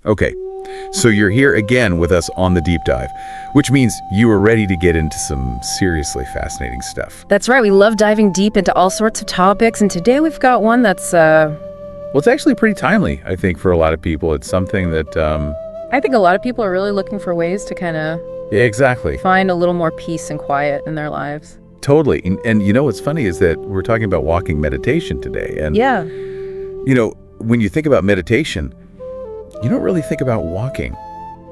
Okay, so you're here again with us on the deep dive, which means you are ready to get into some seriously fascinating stuff. That's right. We love diving deep into all sorts of topics, and today we've got one that's, Well, it's actually pretty timely, I think, for a lot of people. It's something that, I think a lot of people are really looking for ways to kind of yeah, exactly. find a little more peace and quiet in their lives. Totally. And you know what's funny is that we're talking about walking meditation today. And, Yeah. you know, when you think about meditation, you don't really think about walking.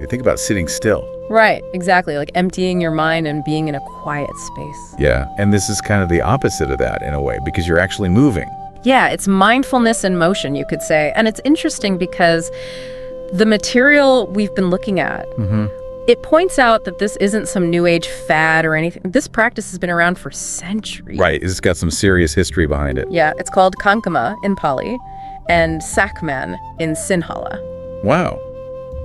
You think about sitting still. Right, exactly. Like emptying your mind and being in a quiet space. Yeah. And this is kind of the opposite of that in a way, because you're actually moving. Yeah, it's mindfulness in motion, you could say. And it's interesting because the material we've been looking at, it points out that this isn't some new age fad or anything. This practice has been around for centuries. Right. It's got some serious history behind it. Yeah, it's called Kankama in Pali and Sakman in Sinhala. Wow.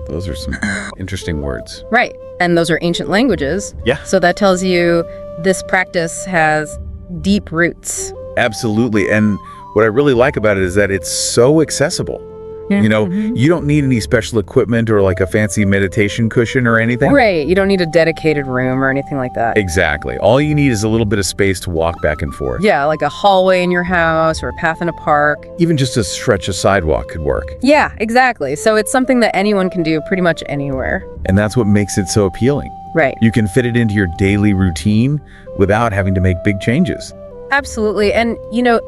Those are some interesting words. Right, and those are ancient languages. Yeah. So that tells you this practice has deep roots. Absolutely. And what I really like about it is that it's so accessible. You know, you don't need any special equipment or like a fancy meditation cushion or anything. Right, you don't need a dedicated room or anything like that. Exactly. All you need is a little bit of space to walk back and forth. Yeah, like a hallway in your house or a path in a park. Even just a stretch of sidewalk could work. Yeah, exactly. So it's something that anyone can do pretty much anywhere. And that's what makes it so appealing. Right. You can fit it into your daily routine without having to make big changes. Absolutely. And, you know,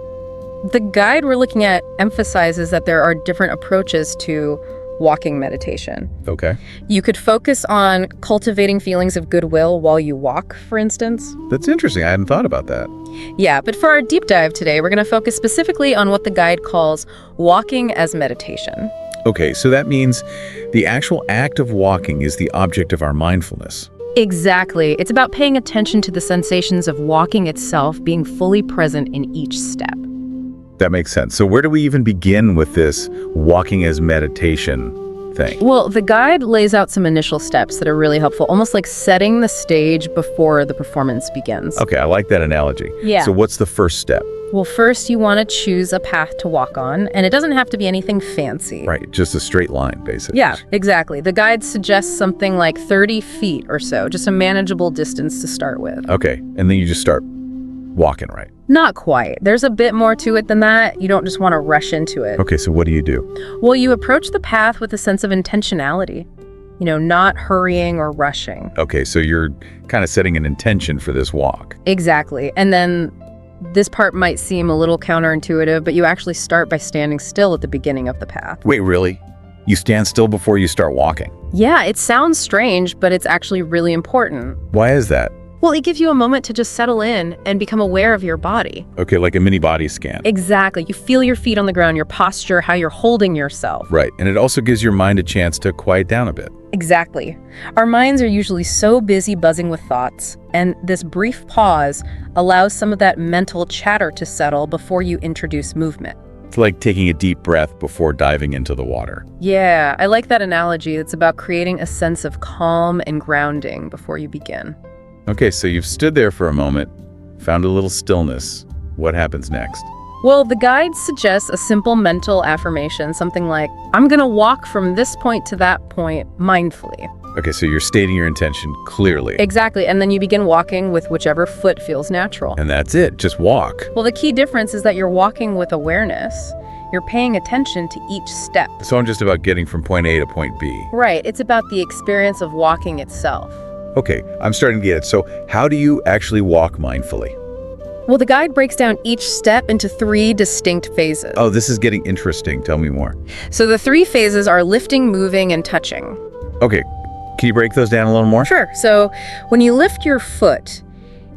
the guide we're looking at emphasizes that there are different approaches to walking meditation. Okay. You could focus on cultivating feelings of goodwill while you walk, for instance. That's interesting. I hadn't thought about that. Yeah, but for our deep dive today, we're going to focus specifically on what the guide calls walking as meditation. Okay, so that means the actual act of walking is the object of our mindfulness. Exactly. It's about paying attention to the sensations of walking itself, being fully present in each step. That makes sense. So where do we even begin with this walking as meditation thing? Well, the guide lays out some initial steps that are really helpful, almost like setting the stage before the performance begins. Okay, I like that analogy. Yeah. So what's the first step? Well, first you want to choose a path to walk on, and it doesn't have to be anything fancy. Right, just a straight line, basically. Yeah, exactly. The guide suggests something like 30 feet or so, just a manageable distance to start with. Okay, and then you just start walking, right? Not quite. There's a bit more to it than that. You don't just want to rush into it. Okay, so what do you do? Well, you approach the path with a sense of intentionality, you know, not hurrying or rushing. Okay, so you're kind of setting an intention for this walk. Exactly. And then this part might seem a little counterintuitive, but you actually start by standing still at the beginning of the path. Wait, really? You stand still before you start walking? Yeah, it sounds strange, but it's actually really important. Why is that? Well, it gives you a moment to just settle in and become aware of your body. Okay, like a mini body scan. Exactly. You feel your feet on the ground, your posture, how you're holding yourself. Right, and it also gives your mind a chance to quiet down a bit. Exactly. Our minds are usually so busy buzzing with thoughts, and this brief pause allows some of that mental chatter to settle before you introduce movement. It's like taking a deep breath before diving into the water. Yeah, I like that analogy. It's about creating a sense of calm and grounding before you begin. Okay, so you've stood there for a moment, found a little stillness. What happens next? Well, the guide suggests a simple mental affirmation, something like, I'm going to walk from this point to that point mindfully. Okay, so you're stating your intention clearly. Exactly, and then you begin walking with whichever foot feels natural. And that's it, just walk. Well, the key difference is that you're walking with awareness. You're paying attention to each step. So I'm just about getting from point A to point B. Right, it's about the experience of walking itself. Okay, I'm starting to get it. So how do you actually walk mindfully? Well, the guide breaks down each step into 3 distinct phases. Oh, this is getting interesting. Tell me more. So the 3 phases are lifting, moving, and touching. Okay, can you break those down a little more? Sure. So when you lift your foot,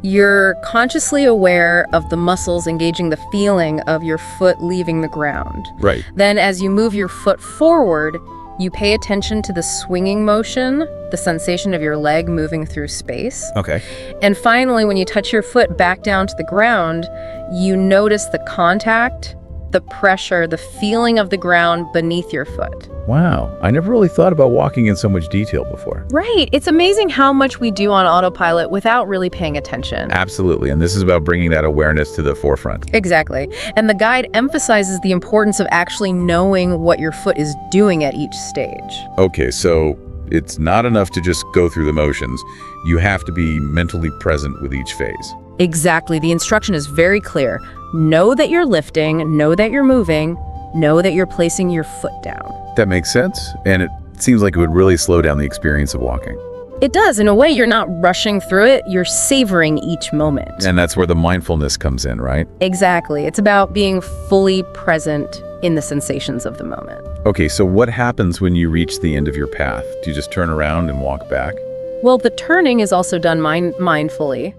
you're consciously aware of the muscles engaging the feeling of your foot leaving the ground. Right. Then as you move your foot forward, you pay attention to the swinging motion, the sensation of your leg moving through space. Okay. And finally, when you touch your foot back down to the ground, you notice the contact, the pressure, the feeling of the ground beneath your foot. Wow, I never really thought about walking in so much detail before. Right. It's amazing how much we do on autopilot without really paying attention. Absolutely, and this is about bringing that awareness to the forefront. Exactly. And the guide emphasizes the importance of actually knowing what your foot is doing at each stage. Okay, so it's not enough to just go through the motions. You have to be mentally present with each phase. Exactly. The instruction is very clear. Know that you're lifting, know that you're moving, know that you're placing your foot down. That makes sense, and it seems like it would really slow down the experience of walking. It does. In a way, you're not rushing through it, you're savoring each moment. And that's where the mindfulness comes in, right? Exactly. It's about being fully present in the sensations of the moment. Okay, so what happens when you reach the end of your path? Do you just turn around and walk back? Well, the turning is also done mindfully.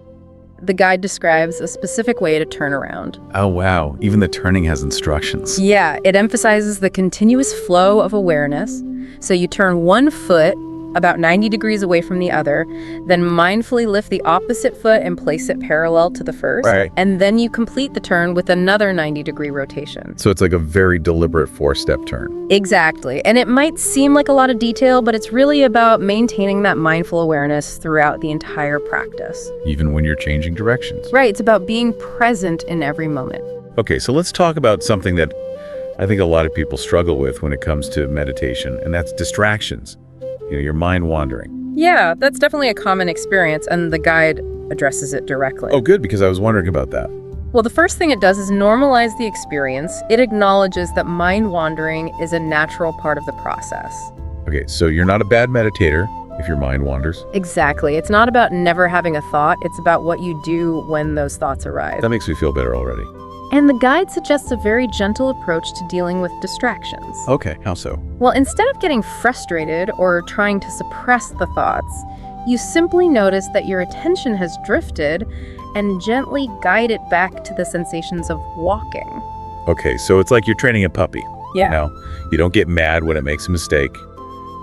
The guide describes a specific way to turn around. Oh, wow. Even the turning has instructions. Yeah, it emphasizes the continuous flow of awareness. So you turn one foot about 90 degrees away from the other, then mindfully lift the opposite foot and place it parallel to the first. Right. And then you complete the turn with another 90-degree rotation. So it's like a very deliberate four-step turn. Exactly. And it might seem like a lot of detail, but it's really about maintaining that mindful awareness throughout the entire practice. Even when you're changing directions. Right. It's about being present in every moment. Okay, so let's talk about something that I think a lot of people struggle with when it comes to meditation, and that's distractions. Your mind wandering. Yeah, that's definitely a common experience, and the guide addresses it directly. Oh, good, because I was wondering about that. Well, the first thing it does is normalize the experience. It acknowledges that mind wandering is a natural part of the process. Okay, so you're not a bad meditator if your mind wanders. Exactly. It's not about never having a thought. It's about what you do when those thoughts arise. That makes me feel better already. And the guide suggests a very gentle approach to dealing with distractions. Okay, how so? Well, instead of getting frustrated or trying to suppress the thoughts, you simply notice that your attention has drifted and gently guide it back to the sensations of walking. Okay, so it's like you're training a puppy. Yeah. Now, you don't get mad when it makes a mistake.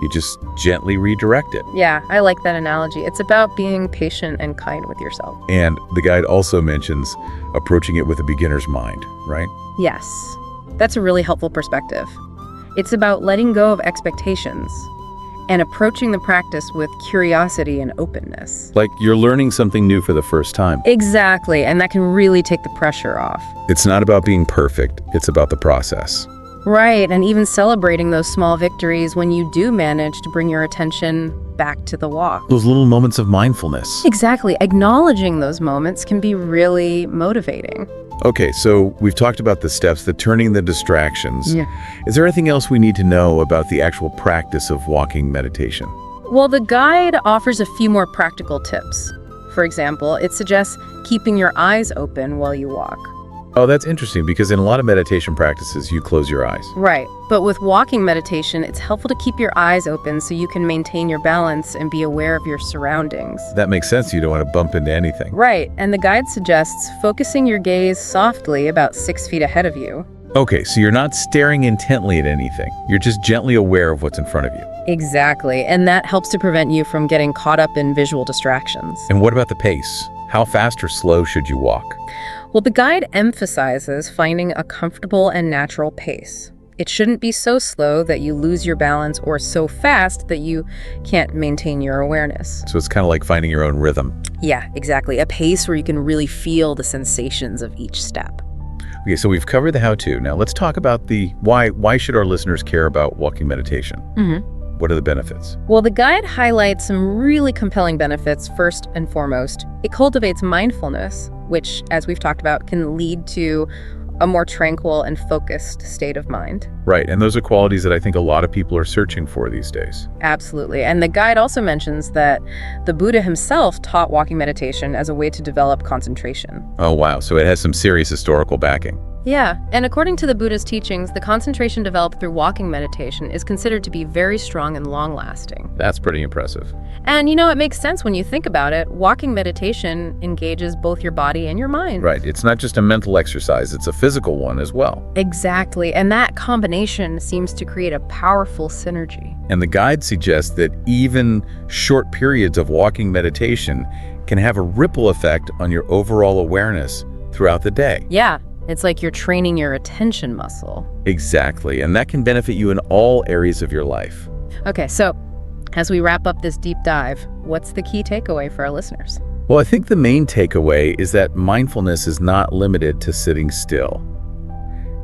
You just gently redirect it. Yeah, I like that analogy. It's about being patient and kind with yourself. And the guide also mentions approaching it with a beginner's mind, right? Yes, that's a really helpful perspective. It's about letting go of expectations and approaching the practice with curiosity and openness. Like you're learning something new for the first time. Exactly, and that can really take the pressure off. It's not about being perfect, it's about the process. Right, and even celebrating those small victories when you do manage to bring your attention back to the walk. Those little moments of mindfulness. Exactly, acknowledging those moments can be really motivating. Okay, so we've talked about the steps, the turning the distractions. Yeah. Is there anything else we need to know about the actual practice of walking meditation? Well, the guide offers a few more practical tips. For example, it suggests keeping your eyes open while you walk. Oh, that's interesting because in a lot of meditation practices, you close your eyes. Right, but with walking meditation, it's helpful to keep your eyes open so you can maintain your balance and be aware of your surroundings. That makes sense. You don't want to bump into anything. Right, and the guide suggests focusing your gaze softly about 6 feet ahead of you. Okay, so you're not staring intently at anything. You're just gently aware of what's in front of you. Exactly, and that helps to prevent you from getting caught up in visual distractions. And what about the pace? How fast or slow should you walk? Well, the guide emphasizes finding a comfortable and natural pace. It shouldn't be so slow that you lose your balance or so fast that you can't maintain your awareness. So it's kind of like finding your own rhythm. Yeah, exactly. A pace where you can really feel the sensations of each step. Okay, so we've covered the how-to. Now let's talk about the why. Why should our listeners care about walking meditation? What are the benefits? Well, the guide highlights some really compelling benefits. First and foremost, it cultivates mindfulness, which, as we've talked about, can lead to a more tranquil and focused state of mind. Right, and those are qualities that I think a lot of people are searching for these days. Absolutely. And the guide also mentions that the Buddha himself taught walking meditation as a way to develop concentration. Oh, wow. So it has some serious historical backing. Yeah, and according to the Buddha's teachings, the concentration developed through walking meditation is considered to be very strong and long-lasting. That's pretty impressive. And it makes sense when you think about it. Walking meditation engages both your body and your mind. Right, it's not just a mental exercise, it's a physical one as well. Exactly, and that combination seems to create a powerful synergy. And the guide suggests that even short periods of walking meditation can have a ripple effect on your overall awareness throughout the day. Yeah. It's like you're training your attention muscle. Exactly, and that can benefit you in all areas of your life. Okay, so as we wrap up this deep dive, what's the key takeaway for our listeners? Well, I think the main takeaway is that mindfulness is not limited to sitting still.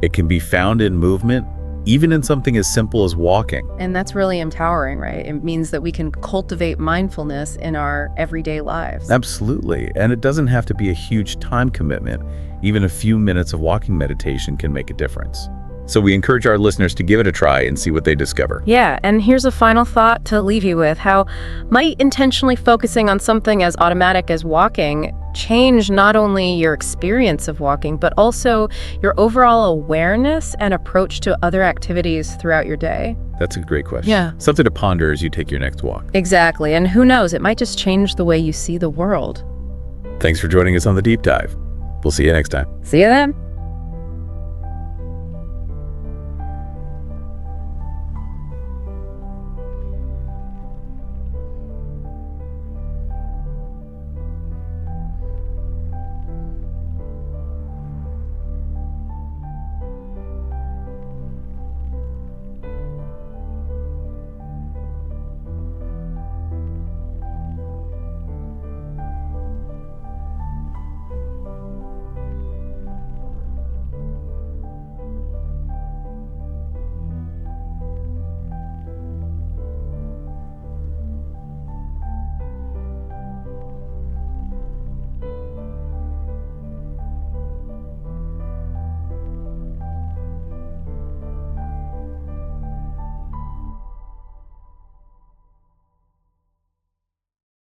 It can be found in movement, even in something as simple as walking. And that's really empowering, right? It means that we can cultivate mindfulness in our everyday lives. Absolutely, and it doesn't have to be a huge time commitment. Even a few minutes of walking meditation can make a difference. So we encourage our listeners to give it a try and see what they discover. Yeah, and here's a final thought to leave you with. How might intentionally focusing on something as automatic as walking change not only your experience of walking, but also your overall awareness and approach to other activities throughout your day? That's a great question. Yeah. Something to ponder as you take your next walk. Exactly, and who knows, it might just change the way you see the world. Thanks for joining us on The Deep Dive. We'll see you next time. See you then.